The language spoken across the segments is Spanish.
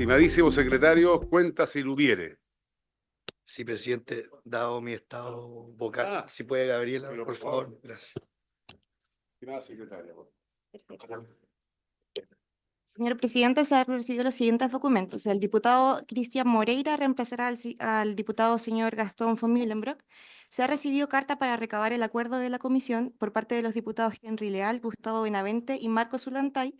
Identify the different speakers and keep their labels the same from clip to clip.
Speaker 1: Estimadísimo secretario, cuenta si lo hubiere.
Speaker 2: Sí, presidente, dado mi estado vocal, si puede, Gabriela, por favor. Gracias.
Speaker 1: Estimada secretaria.
Speaker 3: Señor presidente, se han recibido los siguientes documentos. El diputado Cristian Moreira reemplazará al diputado señor Gastón von Millenbrock. Se ha recibido carta para recabar el acuerdo de la comisión por parte de los diputados Henry Leal, Gustavo Benavente y Marcos Zulantay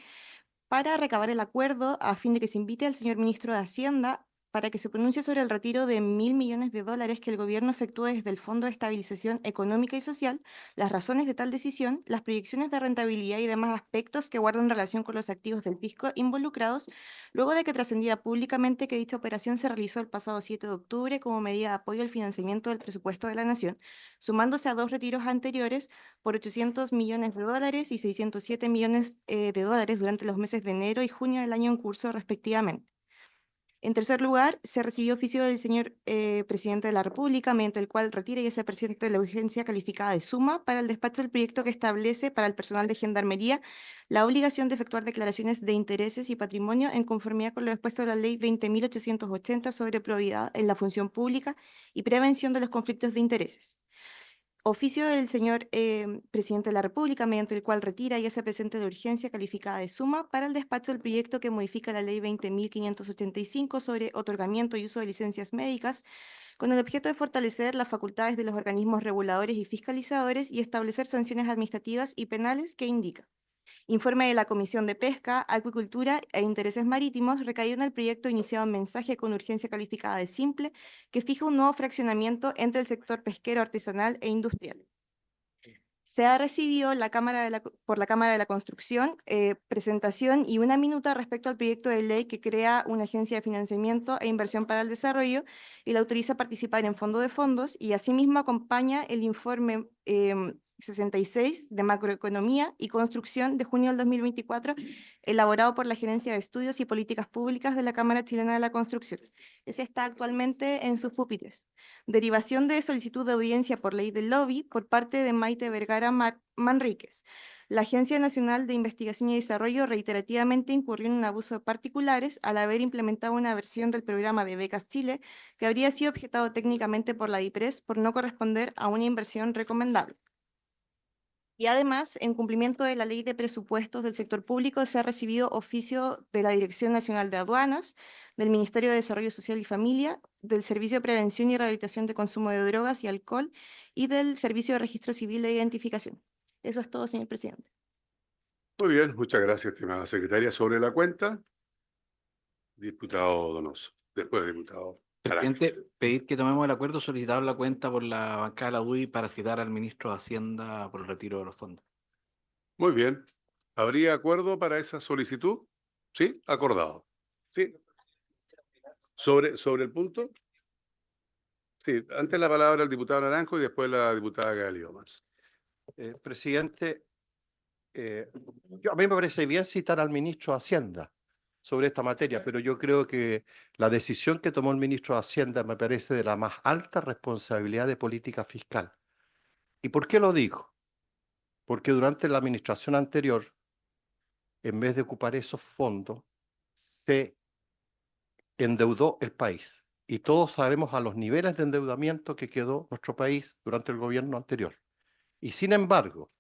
Speaker 3: para recabar el acuerdo a fin de que se invite al señor ministro de Hacienda para que se pronuncie sobre el retiro de $1.000 millones que el gobierno efectúe desde el Fondo de Estabilización Económica y Social, las razones de tal decisión, las proyecciones de rentabilidad y demás aspectos que guardan relación con los activos del fisco involucrados, luego de que trascendiera públicamente que dicha operación se realizó el pasado 7 de octubre como medida de apoyo al financiamiento del presupuesto de la Nación, sumándose a dos retiros anteriores por $800 millones y $607 millones durante los meses de enero y junio del año en curso respectivamente. En tercer lugar, se recibió oficio del señor presidente de la República, mediante el cual retira y hace presente la urgencia calificada de suma para el despacho del proyecto que establece para el personal de Gendarmería la obligación de efectuar declaraciones de intereses y patrimonio en conformidad con lo expuesto de la Ley 20.880 sobre probidad en la función pública y prevención de los conflictos de intereses. Oficio del señor presidente de la República, mediante el cual retira y hace presente de urgencia calificada de suma para el despacho del proyecto que modifica la Ley 20.585 sobre otorgamiento y uso de licencias médicas, con el objeto de fortalecer las facultades de los organismos reguladores y fiscalizadores y establecer sanciones administrativas y penales que indica. Informe de la Comisión de Pesca, Acuicultura e Intereses Marítimos recaído en el proyecto iniciado en mensaje con urgencia calificada de simple que fija un nuevo fraccionamiento entre el sector pesquero artesanal e industrial. Se ha recibido por la Cámara de la Construcción presentación y una minuta respecto al proyecto de ley que crea una agencia de financiamiento e inversión para el desarrollo y la autoriza a participar en fondo de fondos y asimismo acompaña el informe 66 de macroeconomía y construcción de junio del 2024 elaborado por la Gerencia de Estudios y Políticas Públicas de la Cámara Chilena de la Construcción. Ese está actualmente en sus pupitres. Derivación de solicitud de audiencia por ley del lobby por parte de Maite Vergara Manríquez. La Agencia Nacional de Investigación y Desarrollo reiterativamente incurrió en un abuso de particulares al haber implementado una versión del programa de Becas Chile que habría sido objetado técnicamente por la DIPRES por no corresponder a una inversión recomendable. Y además, en cumplimiento de la Ley de Presupuestos del Sector Público, se ha recibido oficio de la Dirección Nacional de Aduanas, del Ministerio de Desarrollo Social y Familia, del Servicio de Prevención y Rehabilitación de Consumo de Drogas y Alcohol y del Servicio de Registro Civil de Identificación. Eso es todo, señor presidente.
Speaker 1: Muy bien, muchas gracias, estimada secretaria. Sobre la cuenta, diputado Donoso. Después, diputado Naranjo.
Speaker 4: Presidente, pedir que tomemos el acuerdo solicitado en la cuenta por la bancada de la UDI para citar al ministro de Hacienda por el retiro de los fondos.
Speaker 1: Muy bien. ¿Habría acuerdo para esa solicitud? Sí, acordado. Sí. ¿Sobre el punto? Sí, antes la palabra al diputado Naranjo y después la diputada Galio más.
Speaker 5: Presidente, a mí me parece bien citar al ministro de Hacienda sobre esta materia, pero yo creo que la decisión que tomó el ministro de Hacienda me parece de la más alta responsabilidad de política fiscal. ¿Y por qué lo digo? Porque durante la administración anterior, en vez de ocupar esos fondos, se endeudó el país. Y todos sabemos a los niveles de endeudamiento que quedó nuestro país durante el gobierno anterior. Y sin embargo,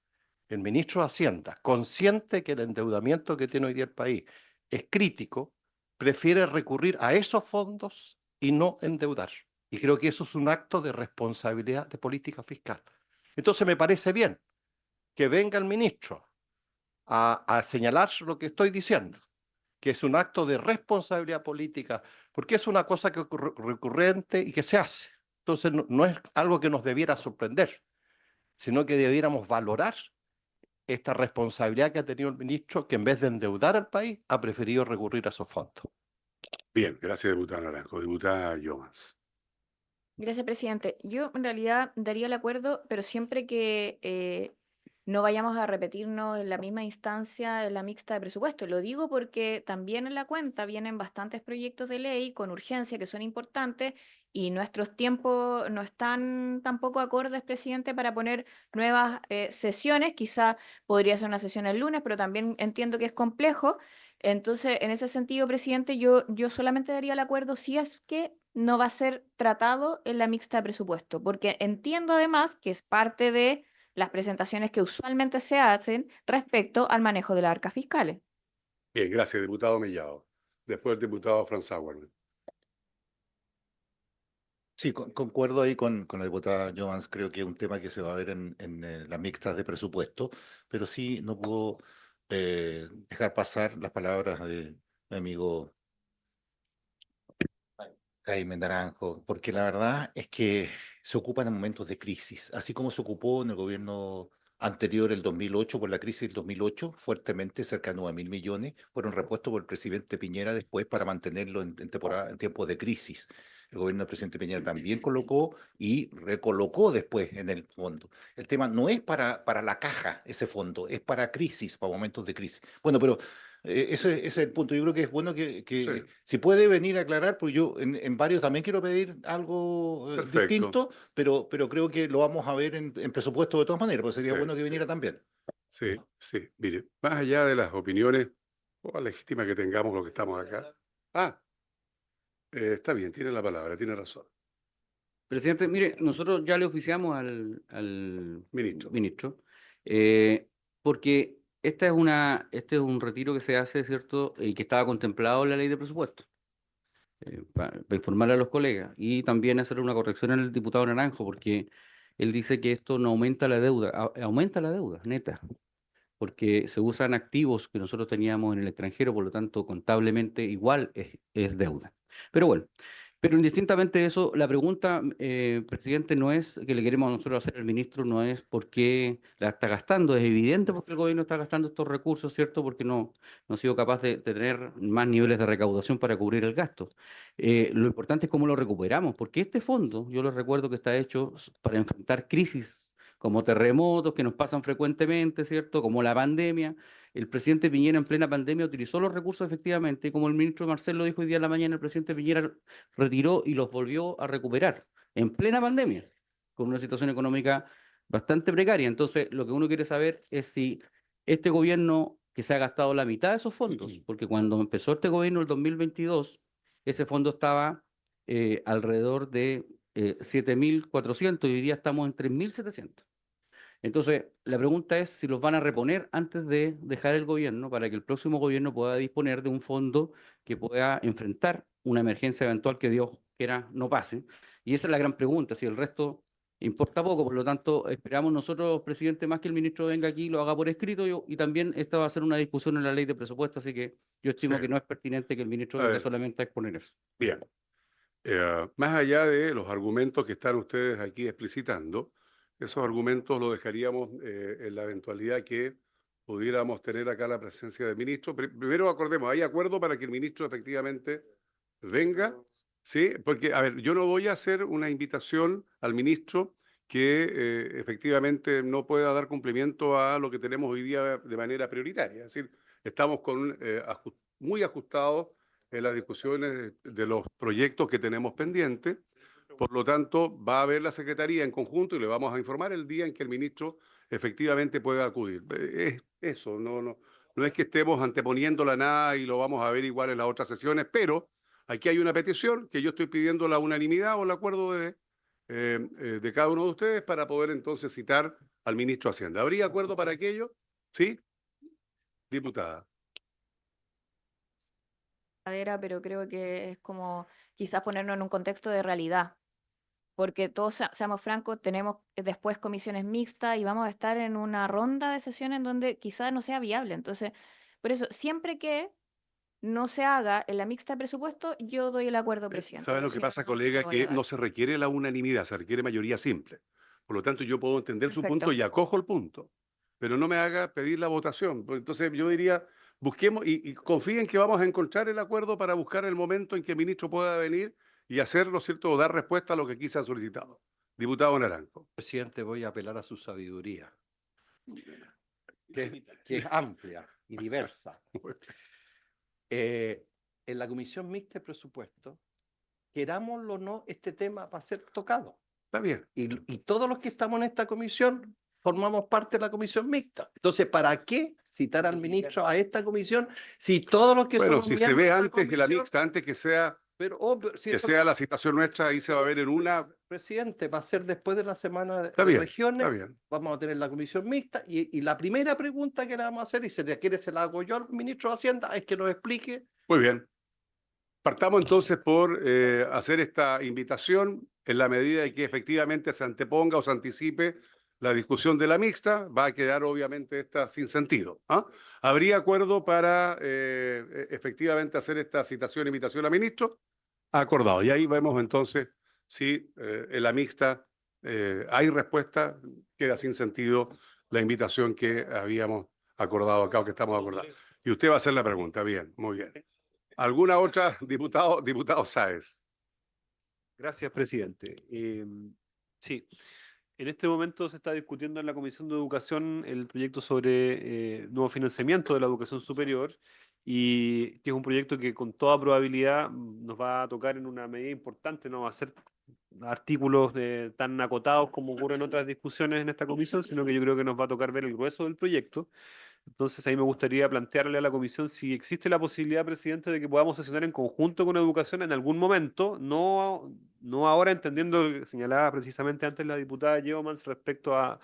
Speaker 5: el ministro de Hacienda, consciente que el endeudamiento que tiene hoy día el país es crítico, prefiere recurrir a esos fondos y no endeudar. Y creo que eso es un acto de responsabilidad de política fiscal. Entonces me parece bien que venga el ministro a señalar lo que estoy diciendo, que es un acto de responsabilidad política, porque es una cosa que recurrente y que se hace. Entonces no es algo que nos debiera sorprender, sino que debiéramos valorar esta responsabilidad que ha tenido el ministro, que en vez de endeudar al país, ha preferido recurrir a esos fondos.
Speaker 1: Bien, gracias, diputada Naranjo. Diputada Llomas.
Speaker 6: Gracias, presidente. Yo en realidad daría el acuerdo, pero siempre que no vayamos a repetirnos en la misma instancia en la mixta de presupuesto. Lo digo porque también en la cuenta vienen bastantes proyectos de ley con urgencia que son importantes y nuestros tiempos no están tampoco acordes, presidente, para poner nuevas sesiones. Quizá podría ser una sesión el lunes, pero también entiendo que es complejo. Entonces, en ese sentido, presidente, yo solamente daría el acuerdo si es que no va a ser tratado en la mixta de presupuesto, porque entiendo además que es parte de las presentaciones que usualmente se hacen respecto al manejo de las arcas fiscales.
Speaker 1: Bien, gracias, diputado Mellado. Después el diputado Franz Sauerman.
Speaker 7: Sí, concuerdo ahí con la diputada Jovans. Creo que es un tema que se va a ver en las mixtas de presupuesto, pero sí no puedo dejar pasar las palabras de mi amigo Jaime Naranjo, porque la verdad es que se ocupan en momentos de crisis, así como se ocupó en el gobierno anterior, el 2008, por la crisis del 2008, fuertemente, cerca de 9.000 millones, fueron repuestos por el presidente Piñera después para mantenerlo en temporada, en tiempos de crisis. El gobierno del presidente Piñera también colocó y recolocó después en el fondo. El tema no es para la caja ese fondo, es para crisis, para momentos de crisis. Bueno, pero ese es el punto. Yo creo que es bueno que
Speaker 1: Sí.
Speaker 7: si puede venir a aclarar, pues yo en varios también quiero pedir algo
Speaker 1: Perfecto.
Speaker 7: distinto, pero creo que lo vamos a ver en presupuesto de todas maneras, pues sería
Speaker 1: Sí,
Speaker 7: bueno que
Speaker 1: sí.
Speaker 7: viniera también.
Speaker 1: Sí, sí. Mire, más allá de las opiniones o legítimas que tengamos los que estamos acá. Está bien, tiene la palabra, tiene razón.
Speaker 4: Presidente, mire, nosotros ya le oficiamos al
Speaker 1: Ministro.
Speaker 4: ministro, porque este es un retiro que se hace, ¿cierto? Y que estaba contemplado en la ley de presupuesto, para informarle a los colegas y también hacer una corrección al diputado Naranjo, porque él dice que esto no aumenta la deuda, aumenta la deuda neta, porque se usan activos que nosotros teníamos en el extranjero, por lo tanto, contablemente igual es deuda. Pero bueno, pero indistintamente de eso, la pregunta, presidente, no es que le queremos nosotros hacer al ministro, no es por qué la está gastando, es evidente porque el gobierno está gastando estos recursos, ¿cierto? Porque no ha sido capaz de tener más niveles de recaudación para cubrir el gasto. Lo importante es cómo lo recuperamos, porque este fondo, yo les recuerdo que está hecho para enfrentar crisis como terremotos que nos pasan frecuentemente, ¿cierto? Como la pandemia. El presidente Piñera en plena pandemia utilizó los recursos efectivamente, y como el ministro Marcel lo dijo hoy día en la mañana, el presidente Piñera retiró y los volvió a recuperar en plena pandemia, con una situación económica bastante precaria. Entonces, lo que uno quiere saber es si este gobierno que se ha gastado la mitad de esos fondos, porque cuando empezó este gobierno el 2022, ese fondo estaba alrededor de 7.400 y hoy día estamos en 3.700. Entonces, la pregunta es si los van a reponer antes de dejar el gobierno para que el próximo gobierno pueda disponer de un fondo que pueda enfrentar una emergencia eventual que Dios quiera no pase. Y esa es la gran pregunta, si el resto importa poco. Por lo tanto, esperamos nosotros, presidente, más que el ministro venga aquí y lo haga por escrito, y también esta va a ser una discusión en la ley de presupuesto, así que yo estimo
Speaker 1: Sí.
Speaker 4: que no es pertinente que el ministro
Speaker 1: A
Speaker 4: venga
Speaker 1: ver.
Speaker 4: solamente a exponer eso.
Speaker 1: Bien. Más allá de los argumentos que están ustedes aquí explicitando, esos argumentos los dejaríamos en la eventualidad que pudiéramos tener acá la presencia del ministro. Primero acordemos, ¿hay acuerdo para que el ministro efectivamente venga? Sí, porque, a ver, yo no voy a hacer una invitación al ministro que efectivamente no pueda dar cumplimiento a lo que tenemos hoy día de manera prioritaria. Es decir, estamos muy ajustados en las discusiones de los proyectos que tenemos pendientes. Por lo tanto, va a haber la Secretaría en conjunto y le vamos a informar el día en que el ministro efectivamente pueda acudir. Es eso, no es que estemos anteponiéndola a nada y lo vamos a ver igual en las otras sesiones, pero aquí hay una petición que yo estoy pidiendo la unanimidad o el acuerdo de cada uno de ustedes para poder entonces citar al ministro de Hacienda. ¿Habría acuerdo para aquello? ¿Sí? Diputada.
Speaker 6: Pero creo que es como quizás ponernos en un contexto de realidad, porque todos seamos francos, tenemos después comisiones mixtas y vamos a estar en una ronda de sesiones en donde quizás no sea viable. Entonces, por eso, siempre que no se haga en la mixta de presupuesto, yo doy el acuerdo, presidente.
Speaker 1: ¿Sabe lo que pasa, colega?
Speaker 6: voy a
Speaker 1: Que
Speaker 6: dar.
Speaker 1: no se requiere la unanimidad, se requiere mayoría simple. Por lo tanto, yo puedo entender su
Speaker 6: Perfecto.
Speaker 1: punto y acojo el punto, pero no me haga pedir la votación. Pues entonces, yo diría, busquemos y confíen que vamos a encontrar el acuerdo para buscar el momento en que el ministro pueda venir y hacerlo, ¿cierto? O dar respuesta a lo que aquí se ha solicitado. Diputado Naranjo.
Speaker 5: Presidente, voy a apelar a su sabiduría, que es amplia y diversa. En la Comisión Mixta de Presupuesto, querámoslo o no, este tema va a ser tocado.
Speaker 1: Está bien.
Speaker 5: Y todos los que estamos en esta comisión formamos parte de la Comisión Mixta. Entonces, ¿para qué citar al ministro a esta comisión si todos los que
Speaker 1: Bueno,
Speaker 5: somos
Speaker 1: si se
Speaker 5: miembros
Speaker 1: ve
Speaker 5: de la
Speaker 1: antes que la
Speaker 5: comisión-
Speaker 1: mixta, antes
Speaker 5: pero si
Speaker 1: que
Speaker 5: eso,
Speaker 1: sea la citación nuestra, ahí se va a ver en una.
Speaker 5: presidente, va a ser después de la semana
Speaker 1: Está
Speaker 5: de
Speaker 1: bien,
Speaker 5: regiones,
Speaker 1: está bien.
Speaker 5: vamos a tener la comisión mixta y la primera pregunta que le vamos a hacer, y si le quiere se la hago yo al ministro de Hacienda, es que nos explique.
Speaker 1: Muy bien. Partamos entonces por hacer esta invitación en la medida de que efectivamente se anteponga o se anticipe la discusión de la mixta, va a quedar obviamente esta sin sentido. ¿Ah? ¿Habría acuerdo para efectivamente hacer esta citación e invitación a ministro? Acordado. Y ahí vemos entonces si en la mixta hay respuesta, queda sin sentido la invitación que habíamos acordado acá o que estamos acordando. Y usted va a hacer la pregunta. Bien, muy bien. ¿Alguna otra, diputado Sáez?
Speaker 8: Gracias, presidente. Sí, en este momento se está discutiendo en la Comisión de Educación el proyecto sobre nuevo financiamiento de la educación superior y que es un proyecto que con toda probabilidad nos va a tocar en una medida importante, no va a ser artículos tan acotados como ocurre en otras discusiones en esta comisión, sino que yo creo que nos va a tocar ver el grueso del proyecto. Entonces ahí me gustaría plantearle a la comisión si existe la posibilidad, presidente, de que podamos sesionar en conjunto con educación en algún momento, no ahora entendiendo lo que señalaba precisamente antes la diputada Yeomans respecto a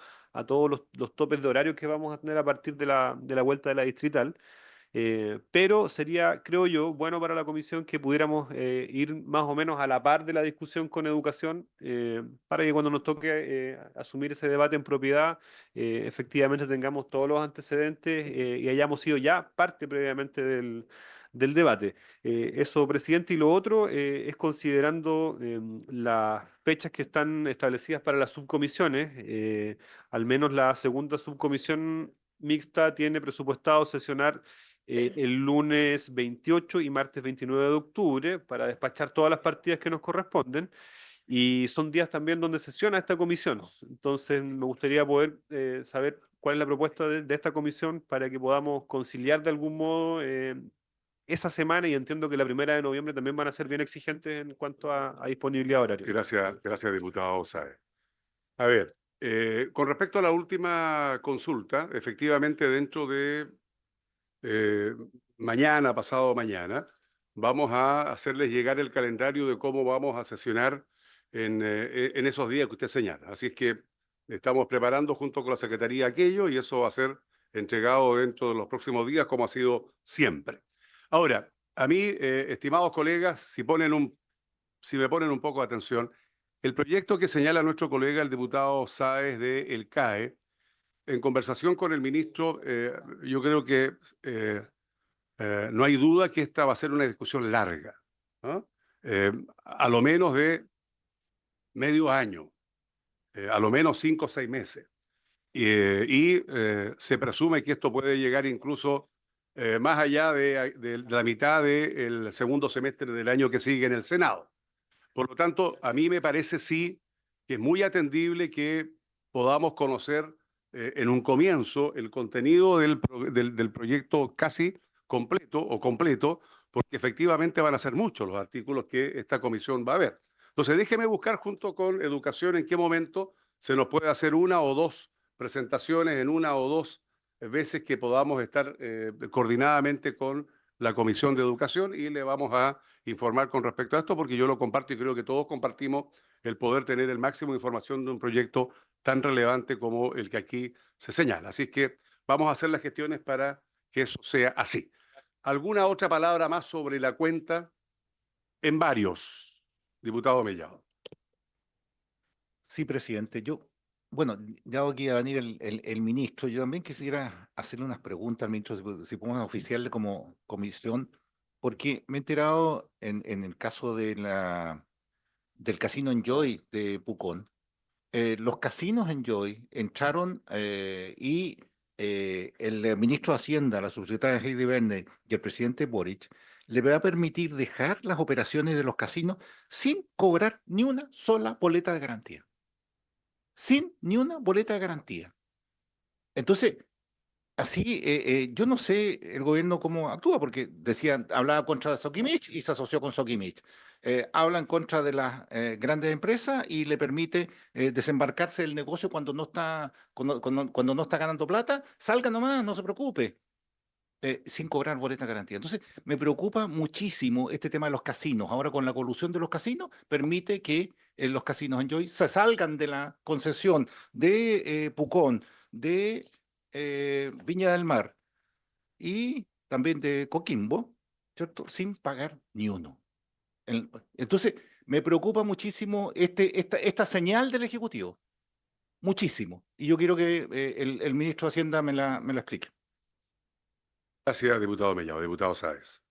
Speaker 8: todos los topes de horarios que vamos a tener a partir de la vuelta de la distrital. Pero sería, creo yo, bueno para la comisión que pudiéramos ir más o menos a la par de la discusión con educación, para que cuando nos toque asumir ese debate en propiedad, efectivamente tengamos todos los antecedentes y hayamos sido ya parte previamente del debate. Eso, presidente, y lo otro es considerando las fechas que están establecidas para las subcomisiones, al menos la segunda subcomisión mixta tiene presupuestado sesionar el lunes 28 y martes 29 de octubre para despachar todas las partidas que nos corresponden. Y son días también donde sesiona esta comisión. Entonces, me gustaría poder saber cuál es la propuesta de esta comisión para que podamos conciliar de algún modo esa semana. Y entiendo que la 1 de noviembre también van a ser bien exigentes en cuanto a disponibilidad horaria.
Speaker 1: Gracias, diputado Sáez. A ver, con respecto a la última consulta, efectivamente dentro de mañana, pasado mañana, vamos a hacerles llegar el calendario de cómo vamos a sesionar en esos días que usted señala. Así es que estamos preparando junto con la Secretaría aquello y eso va a ser entregado dentro de los próximos días, como ha sido siempre. Ahora, a mí, estimados colegas, si me ponen un poco de atención, el proyecto que señala nuestro colega, el diputado Sáez de El CAE, en conversación con el ministro, yo creo que no hay duda que esta va a ser una discusión larga, ¿no? A lo menos de medio año, a lo menos 5 o 6 meses. Se presume que esto puede llegar incluso más allá de la mitad del segundo semestre del año que sigue en el Senado. Por lo tanto, a mí me parece sí que es muy atendible que podamos conocer en un comienzo el contenido del proyecto casi completo o completo, porque efectivamente van a ser muchos los artículos que esta comisión va a ver. Entonces, déjeme buscar junto con Educación en qué momento se nos puede hacer una o dos presentaciones en una o dos veces que podamos estar coordinadamente con la Comisión de Educación y le vamos a informar con respecto a esto, porque yo lo comparto y creo que todos compartimos el poder tener el máximo de información de un proyecto tan relevante como el que aquí se señala. Así que vamos a hacer las gestiones para que eso sea así. ¿Alguna otra palabra más sobre la cuenta? En varios, diputado Mellado.
Speaker 7: Sí, presidente. Bueno, dado que iba a venir el ministro, yo también quisiera hacerle unas preguntas al ministro, si podemos oficiarle como comisión, porque me he enterado en el caso del casino Enjoy de Pucón. Los casinos Enjoy entraron y el ministro de Hacienda, la subsecretaria Heidi Berner y el presidente Boric le va a permitir dejar las operaciones de los casinos sin cobrar ni una sola boleta de garantía. Sin ni una boleta de garantía. Entonces, así, yo no sé el gobierno cómo actúa, porque decían, hablaba contra Sokimich y se asoció con Sokimich. habla en contra de las grandes empresas y le permite desembarcarse del negocio cuando no está ganando plata. Salga nomás, no se preocupe. Sin cobrar boleta de garantía. Entonces, me preocupa muchísimo este tema de los casinos. Ahora, con la colusión de los casinos, permite que los casinos Enjoy se salgan de la concesión de Pucón, de Viña del Mar y también de Coquimbo, ¿cierto? Sin pagar ni uno. Entonces, me preocupa muchísimo esta señal del Ejecutivo. Muchísimo. Y yo quiero que el ministro de Hacienda me la explique.
Speaker 1: Gracias, diputado Mellado. Diputado Sáez.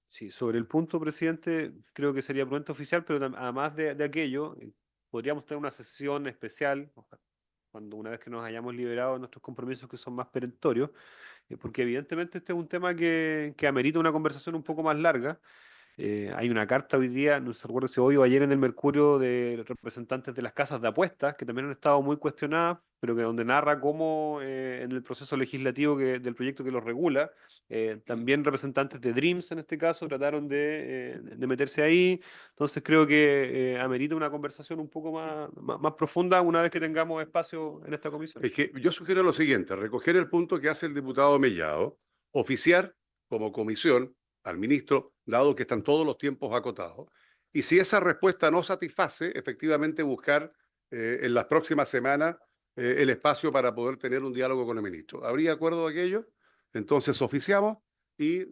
Speaker 8: Sí, sobre el punto, presidente, creo que sería prudente oficial, pero además de aquello, podríamos tener una sesión especial, cuando una vez que nos hayamos liberado de nuestros compromisos que son más perentorios, porque evidentemente este es un tema que amerita una conversación un poco más larga. Hay una carta hoy día, no se recuerda si hoy o ayer en el Mercurio, de representantes de las casas de apuestas, que también han estado muy cuestionadas, pero que donde narra cómo en el proceso legislativo del proyecto que lo regula, también representantes de Dreams en este caso trataron de meterse ahí. Entonces creo que amerita una conversación un poco más profunda una vez que tengamos espacio en esta comisión.
Speaker 1: Es que yo sugiero lo siguiente, recoger el punto que hace el diputado Mellado, oficiar como comisión al ministro, dado que están todos los tiempos acotados, y si esa respuesta no satisface, efectivamente buscar en las próximas semanas el espacio para poder tener un diálogo con el ministro. ¿Habría acuerdo de aquello? Entonces oficiamos y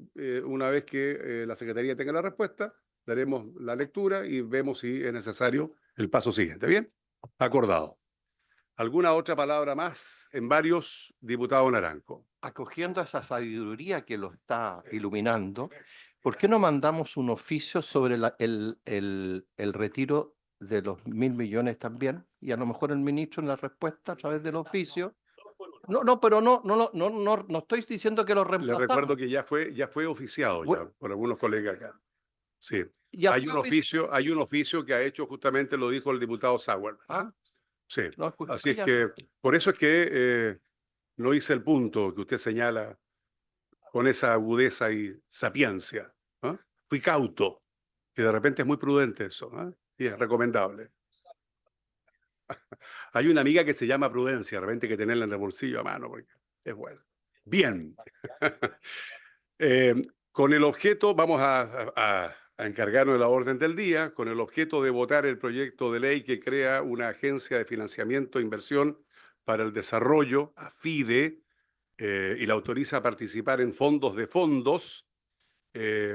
Speaker 1: una vez que la Secretaría tenga la respuesta, daremos la lectura y vemos si es necesario el paso siguiente. ¿Bien? Acordado. ¿Alguna otra palabra más en varios, diputado Naranjo?
Speaker 5: Acogiendo a esa sabiduría que lo está iluminando, ¿por qué no mandamos un oficio sobre el retiro de los 1.000 millones también? Y a lo mejor el ministro en la respuesta a través del oficio. No, pero no estoy diciendo que lo
Speaker 1: Le
Speaker 5: reemplazamos.
Speaker 1: recuerdo que ya fue oficiado ya
Speaker 5: Bueno,
Speaker 1: por algunos colegas acá. Sí.
Speaker 5: ya
Speaker 1: Hay
Speaker 5: fue
Speaker 1: hay un oficio que ha hecho justamente, lo dijo el diputado Sauer.
Speaker 5: Ah,
Speaker 1: Sí.
Speaker 5: no escuché.
Speaker 1: Así es
Speaker 5: Ya.
Speaker 1: que, por eso es que no hice el punto que usted señala con esa agudeza y sapiencia. ¿Ah? Fui cauto, que de repente es muy prudente eso, ¿ah? Y es recomendable. Hay una amiga que se llama Prudencia, de repente hay que tenerla en el bolsillo a mano, porque es buena. Bien. Con el objeto, vamos a encargarnos de la orden del día, con el objeto de votar el proyecto de ley que crea una agencia de financiamiento e inversión para el desarrollo, AFIDE, y la autoriza a participar en fondos de fondos.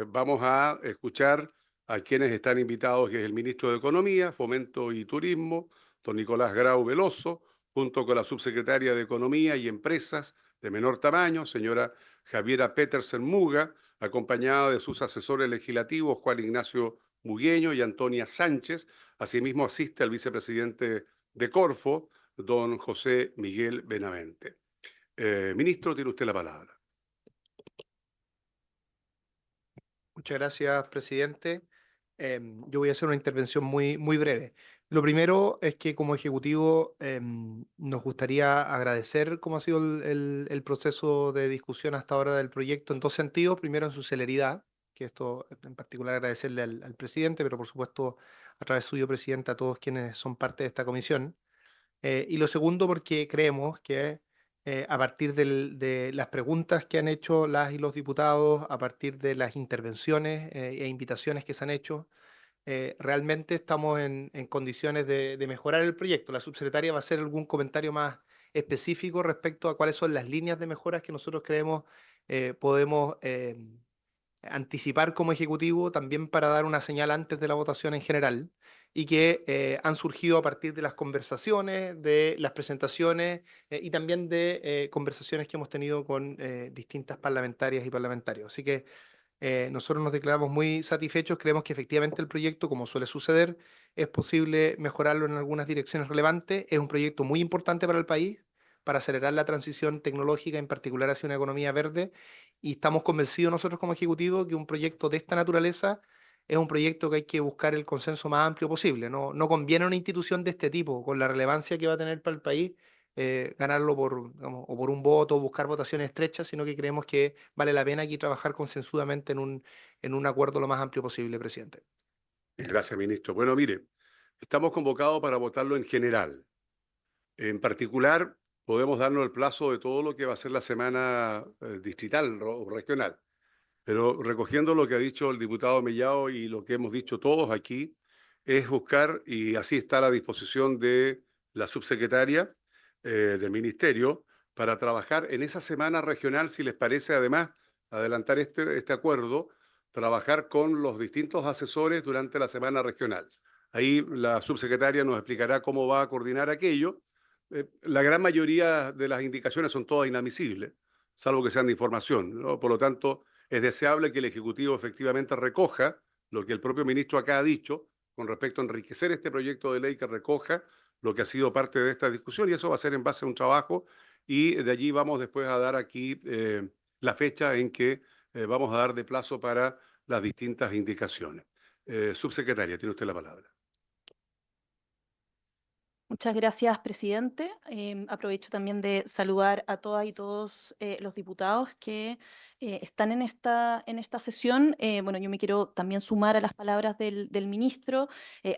Speaker 1: Vamos a escuchar a quienes están invitados, que es el ministro de Economía, Fomento y Turismo, don Nicolás Grau Veloso, junto con la subsecretaria de Economía y Empresas de menor tamaño, señora Javiera Petersen Muga, acompañada de sus asesores legislativos, Juan Ignacio Mugueño y Antonia Sánchez. Asimismo asiste el vicepresidente de Corfo, don José Miguel Benavente. Ministro, tiene usted la palabra.
Speaker 2: Muchas gracias, presidente. Yo voy a hacer una intervención muy breve. Lo primero es que como ejecutivo nos gustaría agradecer cómo ha sido el proceso de discusión hasta ahora del proyecto en dos sentidos. Primero, en su celeridad, que esto en particular agradecerle al presidente, pero por supuesto a través suyo, presidente, a todos quienes son parte de esta comisión. Y lo segundo, porque creemos que a partir de las preguntas que han hecho las y los diputados, a partir de las intervenciones e invitaciones que se han hecho, realmente estamos en condiciones de mejorar el proyecto. La subsecretaria va a hacer algún comentario más específico respecto a cuáles son las líneas de mejoras que nosotros creemos podemos anticipar como ejecutivo, también para dar una señal antes de la votación en general, y que han surgido a partir de las conversaciones, de las presentaciones y también de conversaciones que hemos tenido con distintas parlamentarias y parlamentarios. Así que nosotros nos declaramos muy satisfechos, creemos que efectivamente el proyecto, como suele suceder, es posible mejorarlo en algunas direcciones relevantes, es un proyecto muy importante para el país, para acelerar la transición tecnológica, en particular hacia una economía verde, y estamos convencidos nosotros como Ejecutivo que un proyecto de esta naturaleza es un proyecto que hay que buscar el consenso más amplio posible. No conviene una institución de este tipo, con la relevancia que va a tener para el país, ganarlo digamos, o por un voto o buscar votaciones estrechas, sino que creemos que vale la pena aquí trabajar consensudamente en un acuerdo lo más amplio posible, presidente.
Speaker 1: Gracias, ministro. Bueno, mire, estamos convocados para votarlo en general. En particular, podemos darnos el plazo de todo lo que va a ser la semana distrital o regional. Pero recogiendo lo que ha dicho el diputado Mellado y lo que hemos dicho todos aquí, es buscar, y así está a la disposición de la subsecretaria del Ministerio, para trabajar en esa semana regional, si les parece, además, adelantar este acuerdo, trabajar con los distintos asesores durante la semana regional. Ahí la subsecretaria nos explicará cómo va a coordinar aquello. La gran mayoría de las indicaciones son todas inadmisibles, salvo que sean de información, ¿no? Por lo tanto, es deseable que el Ejecutivo efectivamente recoja lo que el propio ministro acá ha dicho con respecto a enriquecer este proyecto de ley, que recoja lo que ha sido parte de esta discusión, y eso va a ser en base a un trabajo, y de allí vamos después a dar aquí la fecha en que vamos a dar de plazo para las distintas indicaciones. Subsecretaria, tiene usted la palabra.
Speaker 9: Muchas gracias, presidente. Aprovecho también de saludar a todas y todos los diputados que están en esta sesión. Bueno, yo me quiero también sumar a las palabras del ministro,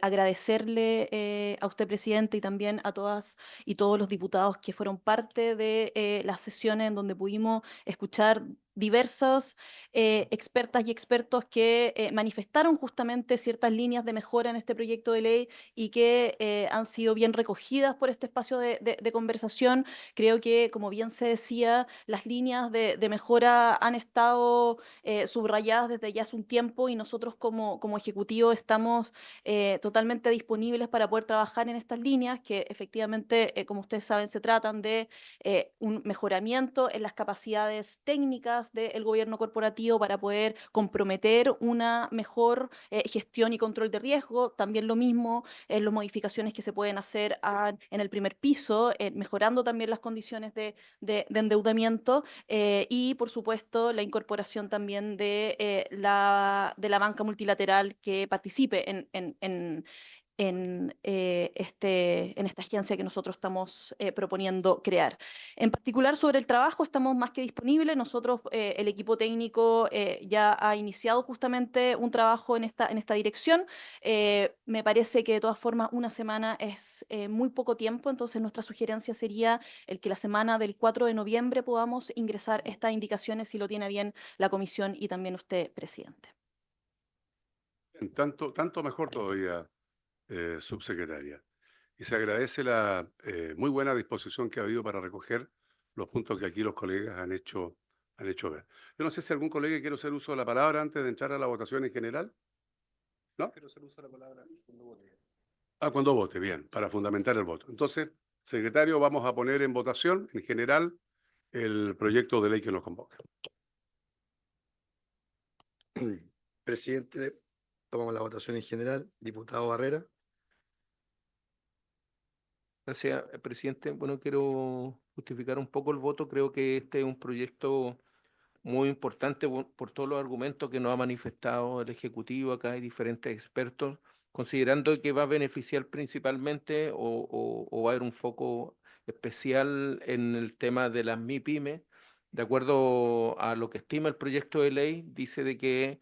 Speaker 9: agradecerle a usted, presidente, y también a todas y todos los diputados que fueron parte de las sesiones en donde pudimos escuchar diversos expertas y expertos que manifestaron justamente ciertas líneas de mejora en este proyecto de ley y que han sido bien recogidas por este espacio de conversación. Creo que, como bien se decía, las líneas de mejora han estado subrayadas desde ya hace un tiempo y nosotros como Ejecutivo estamos totalmente disponibles para poder trabajar en estas líneas que efectivamente, como ustedes saben, se tratan de un mejoramiento en las capacidades técnicas del gobierno corporativo para poder comprometer una mejor gestión y control de riesgo. También lo mismo en las modificaciones que se pueden hacer en el primer piso, mejorando también las condiciones de endeudamiento y, por supuesto, la incorporación también de la banca multilateral que participe en esta agencia que nosotros estamos proponiendo crear. En particular, sobre el trabajo, estamos más que disponibles. Nosotros, el equipo técnico, ya ha iniciado justamente un trabajo en esta dirección. Me parece que de todas formas una semana es muy poco tiempo, entonces nuestra sugerencia sería el que la semana del 4 de noviembre podamos ingresar estas indicaciones, si lo tiene bien la comisión y también usted, presidente.
Speaker 1: Tanto mejor todavía, subsecretaria. Y se agradece la muy buena disposición que ha habido para recoger los puntos que aquí los colegas han hecho ver. Yo no sé si algún colega quiere hacer uso de la palabra antes de entrar a la votación en general. ¿No?
Speaker 8: Quiero hacer uso de la palabra cuando vote.
Speaker 1: Ah, cuando vote, bien, para fundamentar el voto. Entonces, secretario, vamos a poner en votación en general el proyecto de ley que nos convoca.
Speaker 10: Presidente, tomamos la votación en general. Diputado Barrera.
Speaker 11: Gracias, presidente. Bueno, quiero justificar un poco el voto. Creo que este es un proyecto muy importante por todos los argumentos que nos ha manifestado el Ejecutivo. Acá hay diferentes expertos, considerando que va a beneficiar principalmente o va a haber un foco especial en el tema de las MIPYME. De acuerdo a lo que estima el proyecto de ley, dice de que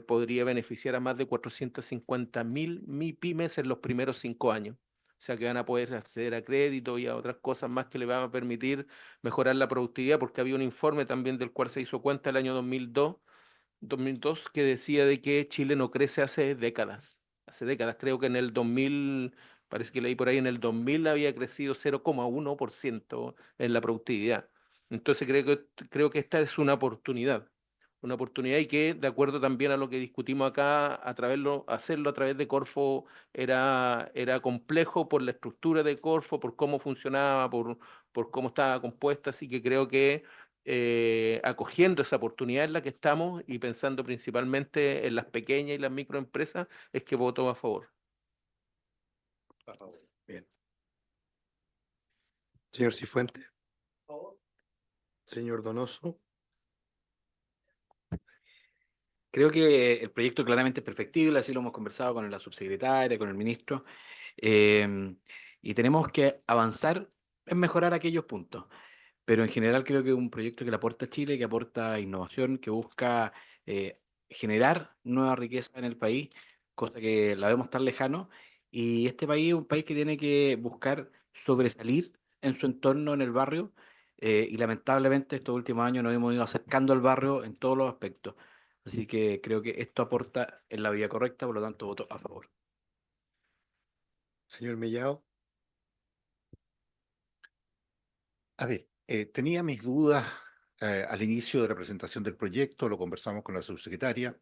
Speaker 11: podría beneficiar a más de 450.000 MIPYMES en los primeros 5 años. O sea que van a poder acceder a crédito y a otras cosas más que le van a permitir mejorar la productividad, porque había un informe también del cual se hizo cuenta el año 2002 que decía de que Chile no crece hace décadas. Hace décadas, creo que en el 2000, parece que leí por ahí, en el 2000 había crecido 0,1% en la productividad. Entonces creo que esta es una oportunidad y que, de acuerdo también a lo que discutimos acá, hacerlo a través de Corfo era complejo por la estructura de Corfo, por cómo funcionaba, por cómo estaba compuesta, así que creo que acogiendo esa oportunidad en la que estamos y pensando principalmente en las pequeñas y las microempresas, es que voto a favor.
Speaker 10: Bien. Señor Cifuentes. Señor Donoso.
Speaker 12: Creo que el proyecto claramente es perfectible, así lo hemos conversado con la subsecretaria, con el ministro, y tenemos que avanzar en mejorar aquellos puntos. Pero en general creo que es un proyecto que le aporta a Chile, que aporta innovación, que busca generar nueva riqueza en el país. cosa que la vemos tan lejano. Y este país es un país que tiene que buscar sobresalir en su entorno, en el barrio, y lamentablemente estos últimos años nos hemos ido acercando al barrio en todos los aspectos. Así que creo que esto aporta en la vía correcta, por lo tanto voto a favor.
Speaker 10: Señor Mellado.
Speaker 7: A ver, tenía mis dudas al inicio de la presentación del proyecto, lo conversamos con la subsecretaria.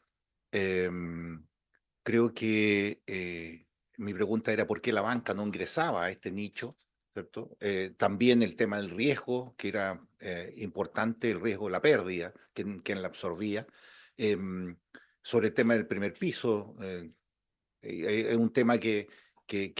Speaker 7: Creo que mi pregunta era por qué la banca no ingresaba a este nicho, ¿cierto? También el tema del riesgo, que era importante, el riesgo de la pérdida, quién la absorbía. Sobre el tema del primer piso, es un tema que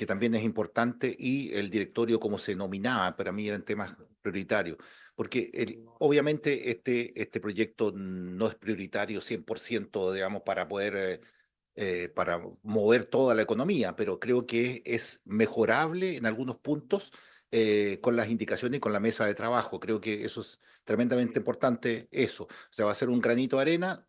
Speaker 7: también es importante, y el directorio, cómo se nominaba, para mí eran temas prioritarios, porque obviamente este proyecto no es prioritario 100%, digamos, para poder, para mover toda la economía, pero creo que es mejorable en algunos puntos con las indicaciones y con la mesa de trabajo. Creo que eso es tremendamente importante, eso. O sea, va a ser un granito de arena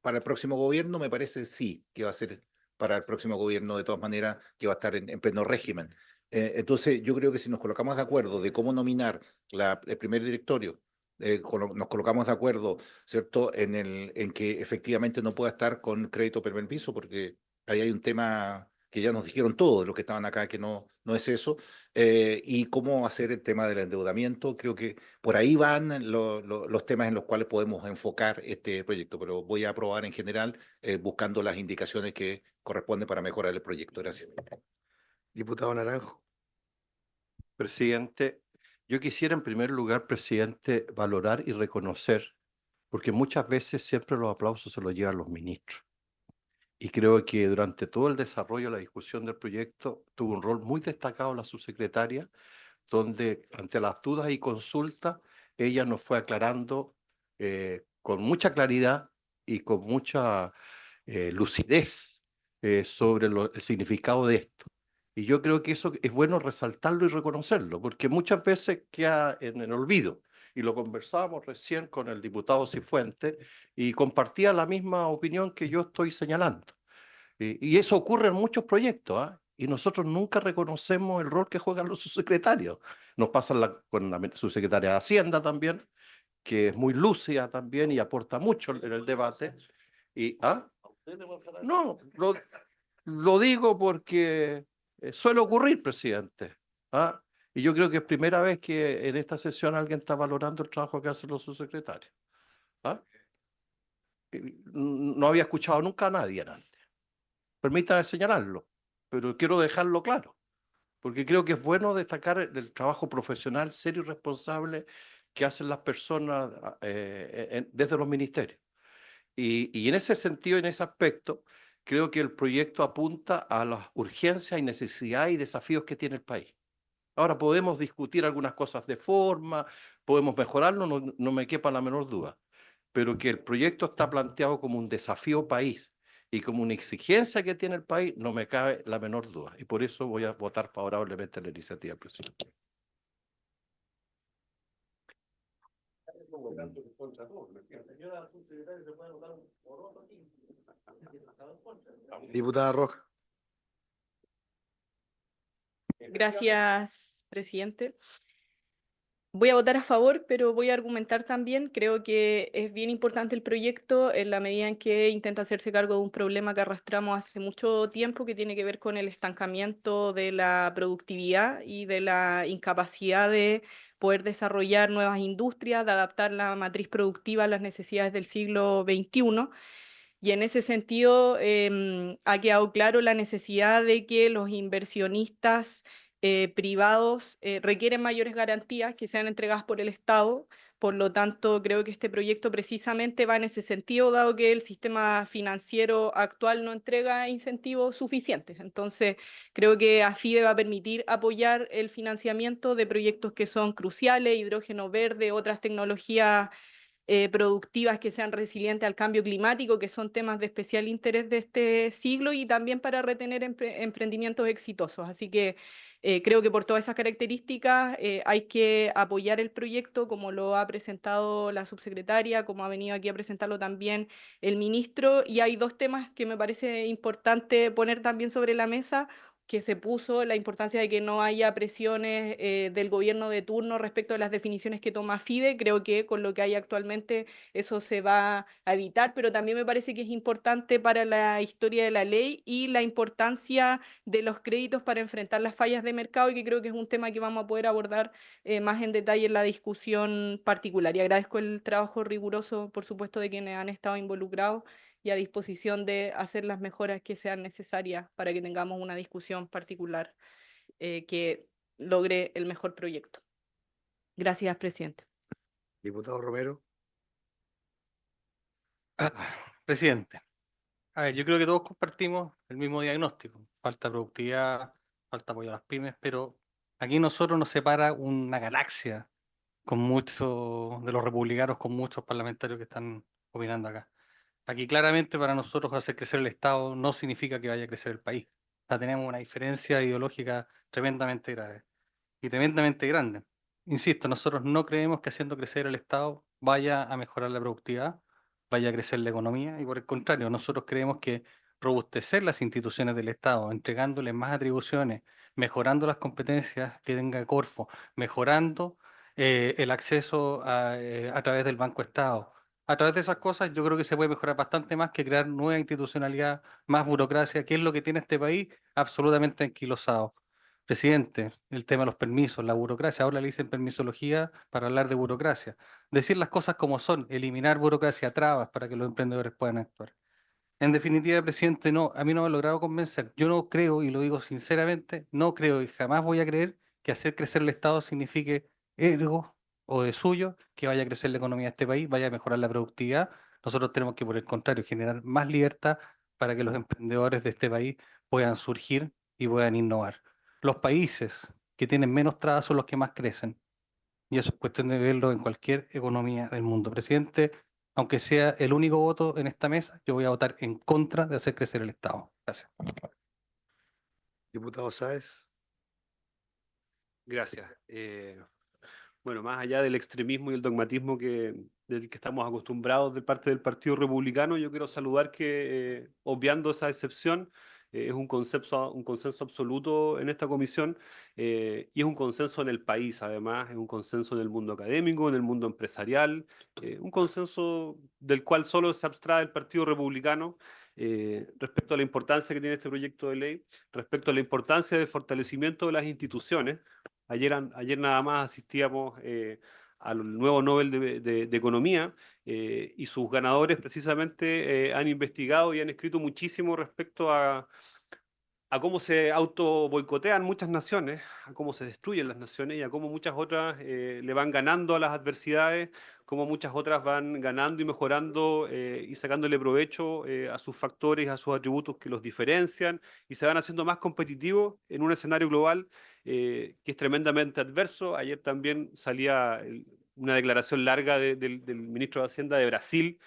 Speaker 7: para el próximo gobierno, me parece sí, que va a ser para el próximo gobierno de todas maneras, que va a estar en pleno régimen. Entonces, yo creo que si nos colocamos de acuerdo de cómo nominar el primer directorio, nos colocamos de acuerdo, ¿cierto?, en que efectivamente no pueda estar con crédito primer piso, porque ahí hay un tema que ya nos dijeron todos los que estaban acá que no es eso, y cómo hacer el tema del endeudamiento. Creo que por ahí van los temas en los cuales podemos enfocar este proyecto, pero voy a aprobar en general, buscando las indicaciones que corresponden para mejorar el proyecto. Gracias.
Speaker 10: Diputado Naranjo.
Speaker 5: Presidente, yo quisiera en primer lugar, presidente, valorar y reconocer, porque muchas veces siempre los aplausos se los llevan los ministros. Y creo que durante todo el desarrollo, la discusión del proyecto, tuvo un rol muy destacado la subsecretaria, donde ante las dudas y consultas, ella nos fue aclarando con mucha claridad y con mucha lucidez sobre el significado de esto. Y yo creo que eso es bueno resaltarlo y reconocerlo, porque muchas veces queda en el olvido. Y lo conversábamos recién con el diputado Cifuentes y compartía la misma opinión que yo estoy señalando. Y eso ocurre en muchos proyectos, ¿ah? Y nosotros nunca reconocemos el rol que juegan los subsecretarios. Nos pasa con la subsecretaria de Hacienda también, que es muy lúcida también y aporta mucho en el debate. ¿Ah? No, lo digo porque suele ocurrir, presidente. ¿Ah? Y yo creo que es primera vez que en esta sesión alguien está valorando el trabajo que hacen los subsecretarios. ¿Ah? No había escuchado nunca a nadie antes. Permítame señalarlo, pero quiero dejarlo claro, porque creo que es bueno destacar el trabajo profesional, serio y responsable que hacen las personas desde los ministerios. Y en ese sentido, en ese aspecto, creo que el proyecto apunta a las urgencias y necesidades y desafíos que tiene el país. Ahora podemos discutir algunas cosas de forma, podemos mejorarlo, no me quepa la menor duda, pero que el proyecto está planteado como un desafío país y como una exigencia que tiene el país, no me cabe la menor duda. Y por eso voy a votar favorablemente la iniciativa, presidente.
Speaker 10: Diputada Roja.
Speaker 13: Gracias, presidente. Voy a votar a favor, pero voy a argumentar también. Creo que es bien importante el proyecto en la medida en que intenta hacerse cargo de un problema que arrastramos hace mucho tiempo, que tiene que ver con el estancamiento de la productividad y de la incapacidad de poder desarrollar nuevas industrias, de adaptar la matriz productiva a las necesidades del siglo XXI. Y en ese sentido, ha quedado claro la necesidad de que los inversionistas privados requieren mayores garantías que sean entregadas por el Estado. Por lo tanto, creo que este proyecto precisamente va en ese sentido, dado que el sistema financiero actual no entrega incentivos suficientes. Entonces, creo que AFIDE va a permitir apoyar el financiamiento de proyectos que son cruciales, hidrógeno verde, otras tecnologías productivas que sean resilientes al cambio climático, que son temas de especial interés de este siglo, y también para retener emprendimientos exitosos. Así que creo que por todas esas características hay que apoyar el proyecto como lo ha presentado la subsecretaria, como ha venido aquí a presentarlo también el ministro, y hay dos temas que me parece importante poner también sobre la mesa, que se puso: la importancia de que no haya presiones del gobierno de turno respecto a las definiciones que toma FIDE. Creo que con lo que hay actualmente eso se va a evitar, pero también me parece que es importante para la historia de la ley y la importancia de los créditos para enfrentar las fallas de mercado, y que creo que es un tema que vamos a poder abordar más en detalle en la discusión particular. Y agradezco el trabajo riguroso, por supuesto, de quienes han estado involucrados, y a disposición de hacer las mejoras que sean necesarias para que tengamos una discusión particular que logre el mejor proyecto. Gracias, presidente.
Speaker 10: Diputado Romero.
Speaker 14: Presidente, a ver, yo creo que todos compartimos el mismo diagnóstico. Falta productividad, falta apoyo a las pymes, pero aquí nosotros nos separa una galaxia con muchos de los republicanos, con muchos parlamentarios que están opinando acá. Aquí claramente para nosotros hacer crecer el Estado no significa que vaya a crecer el país. O sea, tenemos una diferencia ideológica tremendamente grave y tremendamente grande. Insisto, nosotros no creemos que haciendo crecer el Estado vaya a mejorar la productividad, vaya a crecer la economía, y por el contrario, nosotros creemos que robustecer las instituciones del Estado, entregándoles más atribuciones, mejorando las competencias que tenga Corfo, mejorando el acceso a través del Banco Estado. A través de esas cosas yo creo que se puede mejorar bastante más que crear nueva institucionalidad, más burocracia, que es lo que tiene este país absolutamente anquilosado. Presidente, el tema de los permisos, la burocracia, ahora le dicen permisología para hablar de burocracia. Decir las cosas como son, eliminar burocracia, trabas para que los emprendedores puedan actuar. En definitiva, presidente, no, a mí no me ha logrado convencer. Yo no creo, y lo digo sinceramente, no creo y jamás voy a creer que hacer crecer el Estado signifique ergo o de suyo que vaya a crecer la economía de este país, vaya a mejorar la productividad. Nosotros tenemos que, por el contrario, generar más libertad para que los emprendedores de este país puedan surgir y puedan innovar. Los países que tienen menos trabas son los que más crecen. Y eso es cuestión de verlo en cualquier economía del mundo. Presidente, aunque sea el único voto en esta mesa, yo voy a votar en contra de hacer crecer el Estado. Gracias.
Speaker 10: Diputado Sáez.
Speaker 8: Gracias. Bueno, más allá del extremismo y el dogmatismo del que estamos acostumbrados de parte del Partido Republicano, yo quiero saludar que, obviando esa excepción, es un consenso absoluto en esta comisión, y es un consenso en el país, además, es un consenso en el mundo académico, en el mundo empresarial, un consenso del cual solo se abstrae el Partido Republicano respecto a la importancia que tiene este proyecto de ley, respecto a la importancia del fortalecimiento de las instituciones. Ayer nada más asistíamos al nuevo Nobel de Economía, y sus ganadores precisamente han investigado y han escrito muchísimo respecto a cómo se auto boicotean muchas naciones, a cómo se destruyen las naciones y a cómo muchas otras le van ganando a las adversidades, cómo muchas otras van ganando y mejorando y sacándole provecho a sus factores, a sus atributos que los diferencian, y se van haciendo más competitivos en un escenario global que es tremendamente adverso. Ayer también salía una declaración larga del ministro de Hacienda de Brasil,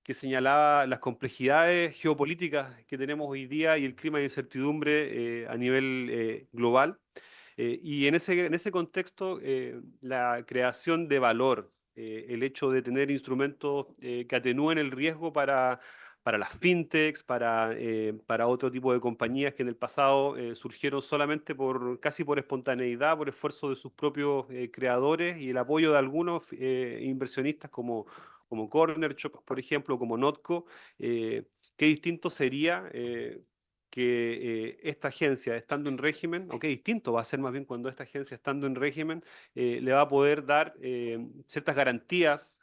Speaker 8: que señalaba las complejidades geopolíticas que tenemos hoy día y el clima de incertidumbre a nivel global. Y en ese contexto, la creación de valor, el hecho de tener instrumentos que atenúen el riesgo para las fintechs, para otro tipo de compañías que en el pasado surgieron solamente casi por espontaneidad, por esfuerzo de sus propios creadores y el apoyo de algunos inversionistas como Corner Shop, por ejemplo, como Notco. Qué distinto sería que esta agencia, estando en régimen, o qué distinto va a ser más bien cuando esta agencia, estando en régimen, le va a poder dar ciertas garantías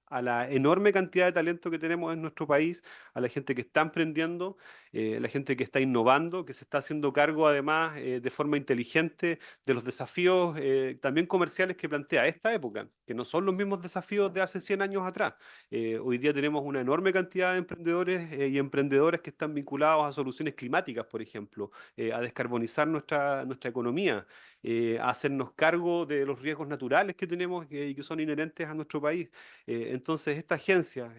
Speaker 8: a la enorme cantidad de talento que tenemos en nuestro país, a la gente que está emprendiendo, la gente que está innovando, que se está haciendo cargo además de forma inteligente de los desafíos también comerciales que plantea esta época, que no son los mismos desafíos de hace 100 años atrás. Hoy día tenemos una enorme cantidad de emprendedores y emprendedoras que están vinculados a soluciones climáticas, por ejemplo, a descarbonizar nuestra economía, a hacernos cargo de los riesgos naturales que tenemos y que son inherentes a nuestro país. Entonces, esta agencia,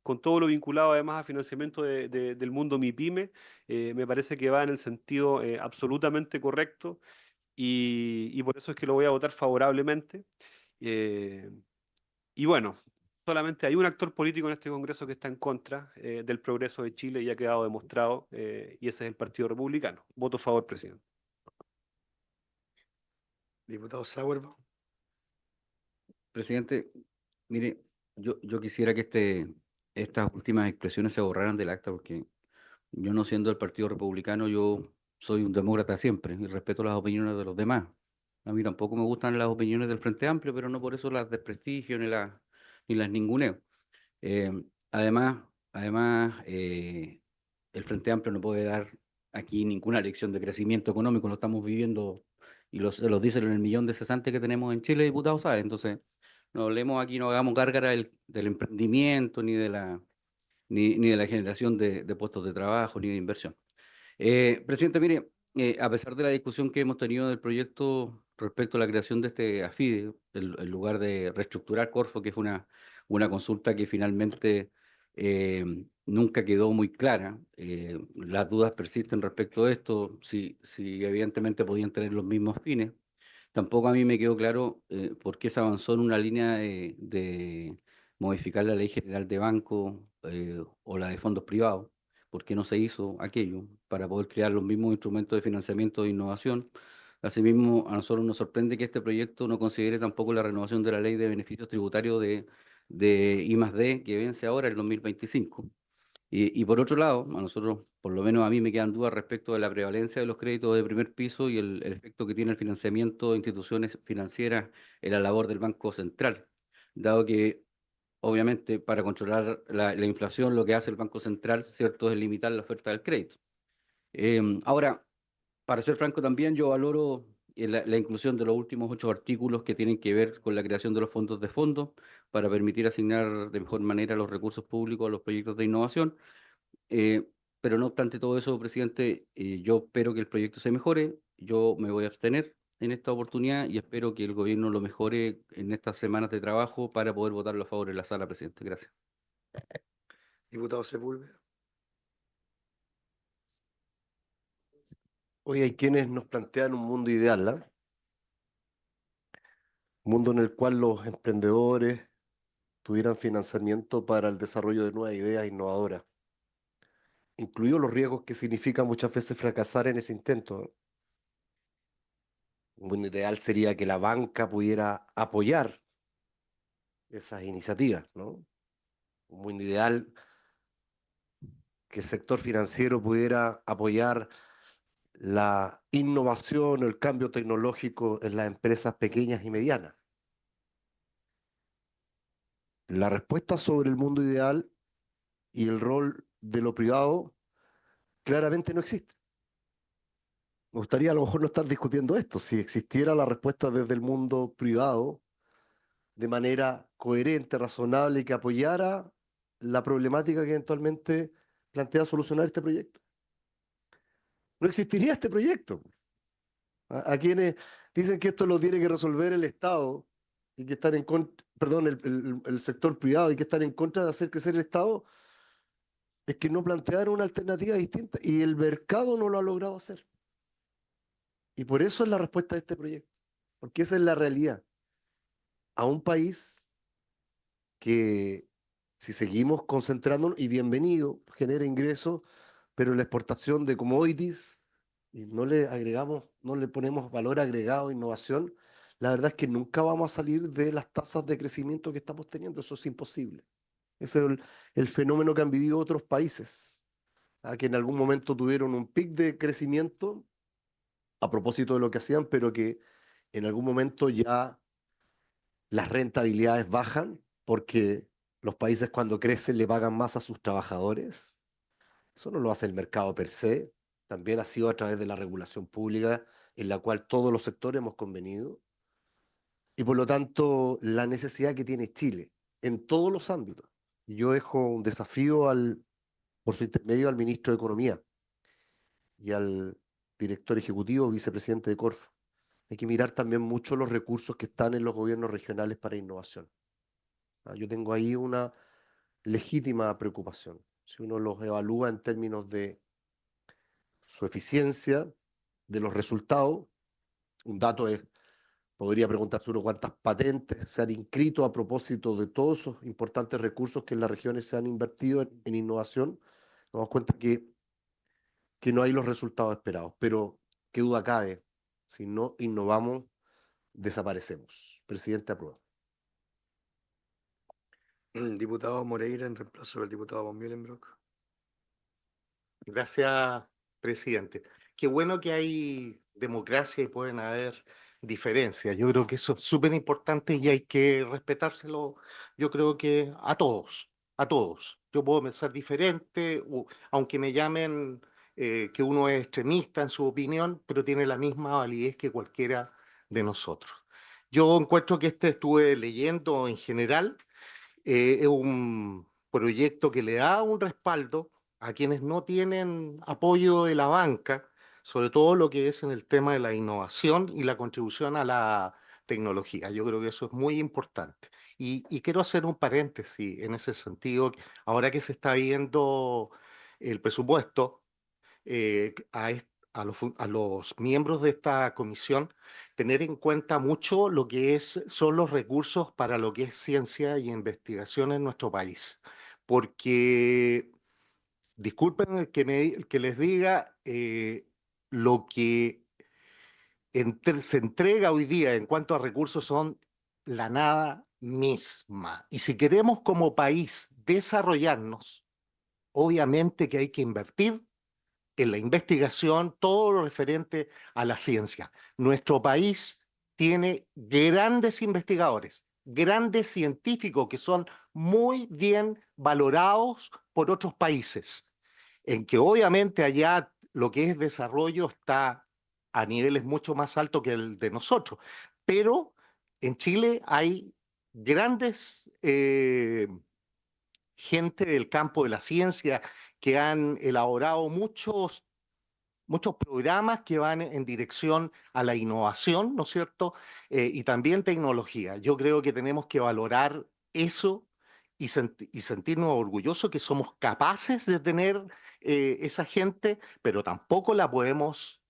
Speaker 8: con todo lo vinculado además a financiamiento del mundo MIPYME, me parece que va en el sentido absolutamente correcto y por eso es que lo voy a votar favorablemente. Eh, y bueno, solamente hay un actor político en este Congreso que está en contra del progreso de Chile y ha quedado demostrado, y ese es el Partido Republicano. Voto a favor, presidente.
Speaker 10: Diputado Sauerbo.
Speaker 4: Presidente, mire, yo quisiera que estas últimas expresiones se borraran del acta porque yo no siendo del Partido Republicano, yo soy un demócrata siempre y respeto las opiniones de los demás. A mí tampoco me gustan las opiniones del Frente Amplio, pero no por eso las desprestigio ni las ninguneo. Eh, además, el Frente Amplio no puede dar aquí ninguna lección de crecimiento económico, lo estamos viviendo y se los dicen en el millón de cesantes que tenemos en Chile, diputados, ¿sabe? Entonces, no hablemos aquí, no hagamos gárgara del emprendimiento ni de la generación de puestos de trabajo ni de inversión. Presidente, mire, a pesar de la discusión que hemos tenido del proyecto respecto a la creación de este AFIDE, en lugar de reestructurar Corfo, que fue una consulta que finalmente nunca quedó muy clara, las dudas persisten respecto a esto, si evidentemente podían tener los mismos fines. Tampoco a mí me quedó claro por qué se avanzó en una línea de modificar la Ley General de Banco o la de fondos privados. ¿Por qué no se hizo aquello para poder crear los mismos instrumentos de financiamiento de innovación? Asimismo, a nosotros nos sorprende que este proyecto no considere tampoco la renovación de la Ley de Beneficios Tributarios de I+D que vence ahora el 2025. Y por otro lado, a nosotros, por lo menos a mí me quedan dudas respecto de la prevalencia de los créditos de primer piso y el efecto que tiene el financiamiento de instituciones financieras en la labor del Banco Central, dado que obviamente para controlar la inflación lo que hace el Banco Central, ¿cierto?, es limitar la oferta del crédito. Ahora, para ser franco también, yo valoro la inclusión de los últimos 8 artículos que tienen que ver con la creación de los fondos de fondo para permitir asignar de mejor manera los recursos públicos a los proyectos de innovación. Eh, pero no obstante todo eso, presidente, yo espero que el proyecto se mejore. Yo me voy a abstener en esta oportunidad y espero que el gobierno lo mejore en estas semanas de trabajo para poder votarlo a favor en la sala, presidente. Gracias.
Speaker 10: Diputado Sepúlveda.
Speaker 5: Hoy hay quienes nos plantean un mundo ideal, ¿no? Un mundo en el cual los emprendedores tuvieran financiamiento para el desarrollo de nuevas ideas innovadoras, incluidos los riesgos que significa muchas veces fracasar en ese intento. Un mundo ideal sería que la banca pudiera apoyar esas iniciativas, ¿no? Un mundo ideal que el sector financiero pudiera apoyar la innovación o el cambio tecnológico en las empresas pequeñas y medianas. La respuesta sobre el mundo ideal y el rol de lo privado claramente no existe. Me gustaría a lo mejor no estar discutiendo esto. Si existiera la respuesta desde el mundo privado de manera coherente, razonable y que apoyara la problemática que eventualmente plantea solucionar este proyecto, no existiría este proyecto. A quienes dicen que esto lo tiene que resolver el Estado y que están en contra, perdón, el sector privado y que están en contra de hacer crecer el Estado, es que no plantearon una alternativa distinta y el mercado no lo ha logrado hacer. Y por eso es la respuesta de este proyecto, porque esa es la realidad. A un país que, si seguimos concentrándonos, y bienvenido, genera ingresos, pero la exportación de commodities, y no le agregamos, no le ponemos valor agregado, innovación, la verdad es que nunca vamos a salir de las tasas de crecimiento que estamos teniendo. Eso es imposible. Ese es el fenómeno que han vivido otros países, que en algún momento tuvieron un pic de crecimiento a propósito de lo que hacían, pero que en algún momento ya las rentabilidades bajan
Speaker 15: porque los países cuando crecen le pagan más a sus trabajadores. Eso no lo hace el mercado per se, también ha sido a través de la regulación pública en la cual todos los sectores hemos convenido. Y por lo tanto, la necesidad que tiene Chile en todos los ámbitos. Y yo dejo un desafío por su intermedio al ministro de Economía y al director ejecutivo, vicepresidente de Corfo. Hay que mirar también mucho los recursos que están en los gobiernos regionales para innovación. Yo tengo ahí una legítima preocupación. Si uno los evalúa en términos de su eficiencia, de los resultados, un dato es, podría preguntarse uno cuántas patentes se han inscrito a propósito de todos esos importantes recursos que en las regiones se han invertido en innovación. Nos damos cuenta que no hay los resultados esperados, pero qué duda cabe, si no innovamos, desaparecemos. Presidente, aprueba.
Speaker 10: Diputado Moreira en reemplazo del diputado von Mühlenbrock.
Speaker 16: Gracias, presidente. Qué bueno que hay democracia y pueden haber diferencias. Yo creo que eso es súper importante y hay que respetárselo, yo creo que a todos, a todos. Yo puedo pensar diferente, aunque me llamen que uno es extremista en su opinión, pero tiene la misma validez que cualquiera de nosotros. Yo encuentro que estuve leyendo en general, es un proyecto que le da un respaldo a quienes no tienen apoyo de la banca, sobre todo lo que es en el tema de la innovación y la contribución a la tecnología. Yo creo que eso es muy importante. Y quiero hacer un paréntesis en ese sentido. Ahora que se está viendo el presupuesto, a los miembros de esta comisión tener en cuenta mucho lo que son los recursos para lo que es ciencia y investigación en nuestro país. Porque, disculpen que les diga, lo que se entrega hoy día en cuanto a recursos son la nada misma. Y si queremos como país desarrollarnos, obviamente que hay que invertir en la investigación, todo lo referente a la ciencia. Nuestro país tiene grandes investigadores, grandes científicos que son muy bien valorados por otros países, en que obviamente allá lo que es desarrollo está a niveles mucho más altos que el de nosotros, pero en Chile hay grandes gente del campo de la ciencia que han elaborado muchos programas que van en dirección a la innovación, ¿no es cierto? Y también tecnología. Yo creo que tenemos que valorar eso y sentirnos orgullosos que somos capaces de tener esa gente, pero tampoco la podemos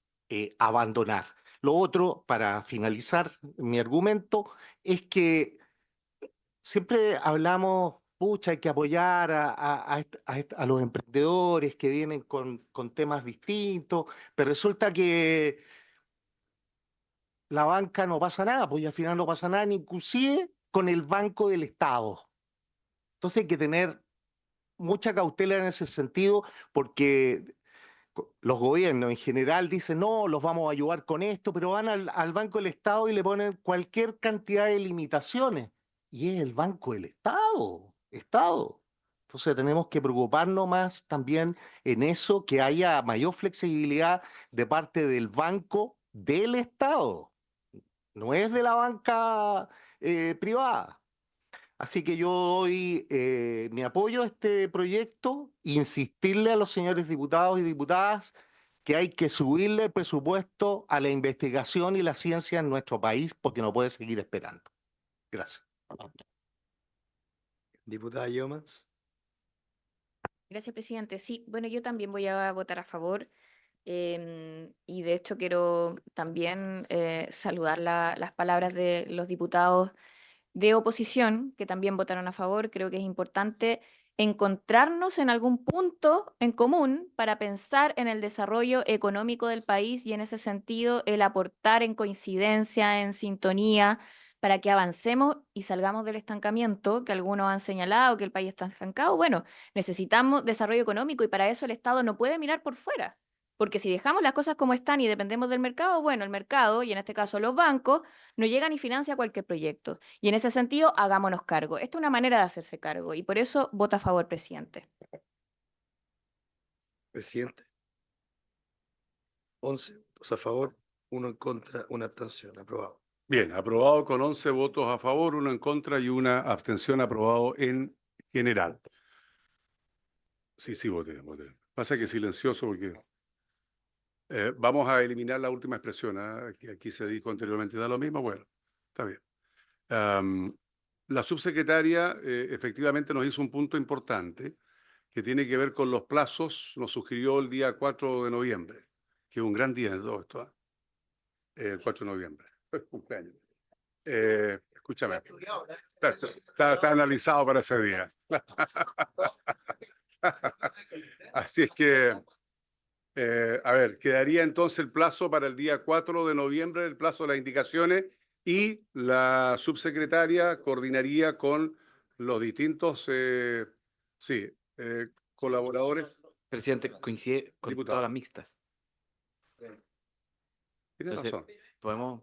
Speaker 16: abandonar. Lo otro, para finalizar mi argumento, es que siempre hablamos, pucha, hay que apoyar a los emprendedores que vienen con temas distintos, pero resulta que la banca no pasa nada, pues y al final no pasa nada, ni inclusive con el Banco del Estado. Entonces hay que tener mucha cautela en ese sentido, porque los gobiernos en general dicen, no, los vamos a ayudar con esto, pero van al Banco del Estado y le ponen cualquier cantidad de limitaciones. Y es el Banco del Estado. Entonces tenemos que preocuparnos más también en eso, que haya mayor flexibilidad de parte del Banco del Estado. No es de la banca privada. Así que yo doy mi apoyo a este proyecto, insistirle a los señores diputados y diputadas que hay que subirle el presupuesto a la investigación y la ciencia en nuestro país porque no puede seguir esperando. Gracias.
Speaker 10: Diputada Yeomans.
Speaker 6: Gracias, presidente. Sí, bueno, yo también voy a votar a favor y de hecho quiero también saludar las palabras de los diputados de oposición que también votaron a favor. Creo que es importante encontrarnos en algún punto en común para pensar en el desarrollo económico del país y en ese sentido el aportar en coincidencia, en sintonía, para que avancemos y salgamos del estancamiento que algunos han señalado, que el país está estancado. Bueno, necesitamos desarrollo económico y para eso el Estado no puede mirar por fuera. Porque si dejamos las cosas como están y dependemos del mercado, bueno, el mercado, y en este caso los bancos, no llegan y financia cualquier proyecto. Y en ese sentido, hagámonos cargo. Esta es una manera de hacerse cargo y por eso vota a favor, presidente.
Speaker 10: Presidente. 11 votos a favor, 1 en contra, 1 abstención. Aprobado.
Speaker 1: Bien, aprobado con 11 votos a favor, 1 en contra y 1 abstención, aprobado en general. Sí, voté. Pasa que silencioso porque vamos a eliminar la última expresión, que aquí se dijo anteriormente. ¿Da lo mismo? Bueno, está bien. La subsecretaria efectivamente nos hizo un punto importante que tiene que ver con los plazos. Nos sugirió el día 4 de noviembre, que es un gran día de todo esto. El 4 de noviembre. Cumpleaños. Escúchame. Está analizado para ese día. Así es que, a ver, quedaría entonces el plazo para el día 4 de noviembre, el plazo de las indicaciones, y la subsecretaria coordinaría con los distintos colaboradores.
Speaker 12: Presidente, coincide con
Speaker 1: Diputado.
Speaker 12: todas las mixtas.
Speaker 1: Tiene
Speaker 12: Entonces,
Speaker 1: razón.
Speaker 12: podemos...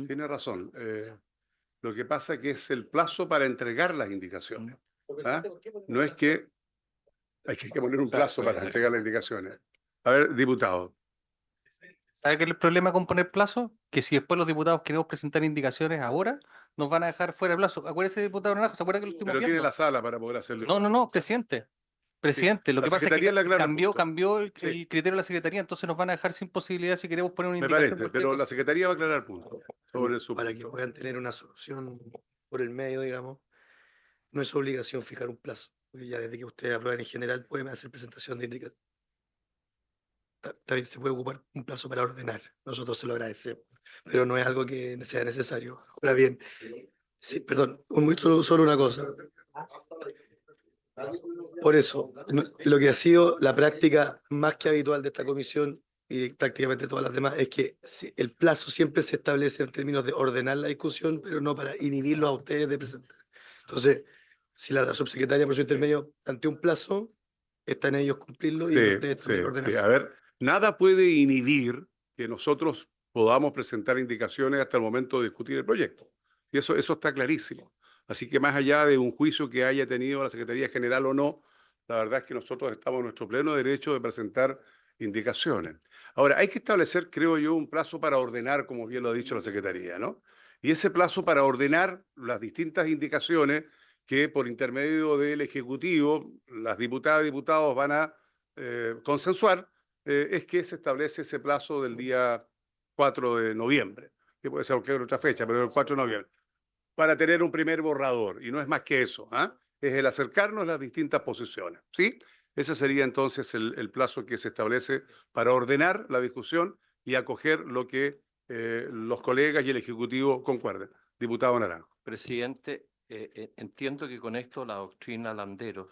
Speaker 1: Tiene razón. Lo que pasa es que es el plazo para entregar las indicaciones. ¿Ah? No es que hay que poner un plazo para entregar las indicaciones. A ver, diputado.
Speaker 14: ¿Sabe qué es el problema con poner plazo? Que si después los diputados queremos presentar indicaciones ahora, nos van a dejar fuera de plazo. Acuérdese, diputado Naranjo, ¿se acuerda que lo estuvimos
Speaker 1: Pero tiene
Speaker 14: viendo?
Speaker 1: la sala para poder hacerlo.
Speaker 14: No, presidente. Presidente, lo
Speaker 1: la
Speaker 14: que pasa es
Speaker 1: Secretaría
Speaker 14: que
Speaker 1: le aclara el punto.
Speaker 14: cambió el
Speaker 1: Sí.
Speaker 14: criterio de la Secretaría, entonces nos van a dejar sin posibilidad si queremos poner una
Speaker 1: Me
Speaker 14: indicación.
Speaker 1: parece,
Speaker 14: por
Speaker 1: pero
Speaker 14: escrito.
Speaker 1: la Secretaría va a aclarar el punto sobre su
Speaker 10: Para que puedan tener una solución por el medio, digamos, no es obligación fijar un plazo, porque ya desde que ustedes aprueben en general pueden hacer presentación de indicaciones. Está bien, se puede ocupar un plazo para ordenar, nosotros se lo agradecemos, pero no es algo que sea necesario. Ahora bien, sí, perdón, solo una cosa. Por eso, lo que ha sido la práctica más que habitual de esta comisión y prácticamente todas las demás, es que el plazo siempre se establece en términos de ordenar la discusión, pero no para inhibirlos a ustedes de presentar. Entonces, si la subsecretaria por su intermedio plantea un plazo, está en ellos cumplirlo y ustedes también ordenar.
Speaker 1: A ver, nada puede inhibir que nosotros podamos presentar indicaciones hasta el momento de discutir el proyecto. Y eso está clarísimo. Así que más allá de un juicio que haya tenido la Secretaría General o no, la verdad es que nosotros estamos en nuestro pleno derecho de presentar indicaciones. Ahora, hay que establecer, creo yo, un plazo para ordenar, como bien lo ha dicho la Secretaría, ¿no? Y ese plazo para ordenar las distintas indicaciones que por intermedio del Ejecutivo, las diputadas y diputados van a consensuar, es que se establece ese plazo del día 4 de noviembre, que puede ser cualquier otra fecha, pero el 4 de noviembre, para tener un primer borrador. Y no es más que eso, es el acercarnos a las distintas posiciones, ¿sí? Ese sería entonces el plazo que se establece para ordenar la discusión y acoger lo que los colegas y el Ejecutivo concuerden. Diputado Naranjo.
Speaker 5: Presidente, entiendo que con esto la doctrina Landeros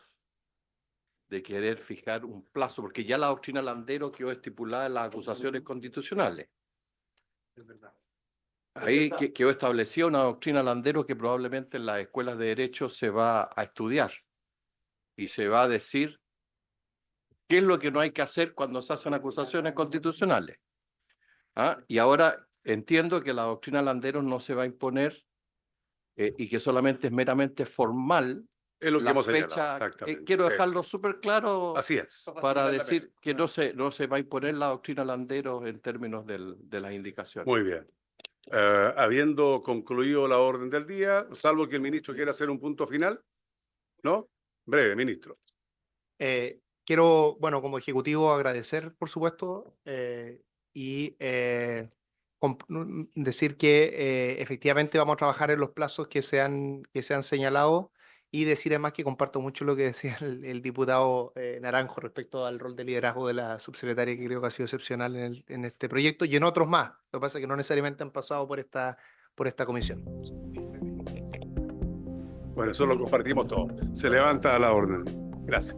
Speaker 5: de querer fijar un plazo, porque ya la doctrina Landeros quedó estipulada en las acusaciones constitucionales. Ahí quedó establecida una doctrina Landeros que probablemente en las escuelas de derecho se va a estudiar y se va a decir qué es lo que no hay que hacer cuando se hacen acusaciones constitucionales. Y ahora entiendo que la doctrina Landeros no se va a imponer y que solamente es meramente formal.
Speaker 1: Es lo que
Speaker 5: la
Speaker 1: hemos
Speaker 5: fecha,
Speaker 1: señalado, exactamente.
Speaker 5: quiero dejarlo súper claro.
Speaker 1: Así es.
Speaker 5: Para decir que no se va a imponer la doctrina Landeros en términos de las indicaciones.
Speaker 1: Muy bien. Habiendo concluido la orden del día, salvo que el ministro quiera hacer un punto final, ¿no? Breve, ministro.
Speaker 2: Quiero, bueno, como ejecutivo agradecer, por supuesto, y decir que efectivamente vamos a trabajar en los plazos que se han señalado y decir además que comparto mucho lo que decía el diputado Naranjo respecto al rol de liderazgo de la subsecretaria, que creo que ha sido excepcional en este proyecto y en otros más. Lo que pasa es que no necesariamente han pasado por esta comisión.
Speaker 1: Bueno, eso lo compartimos todos. Se levanta la orden. Gracias.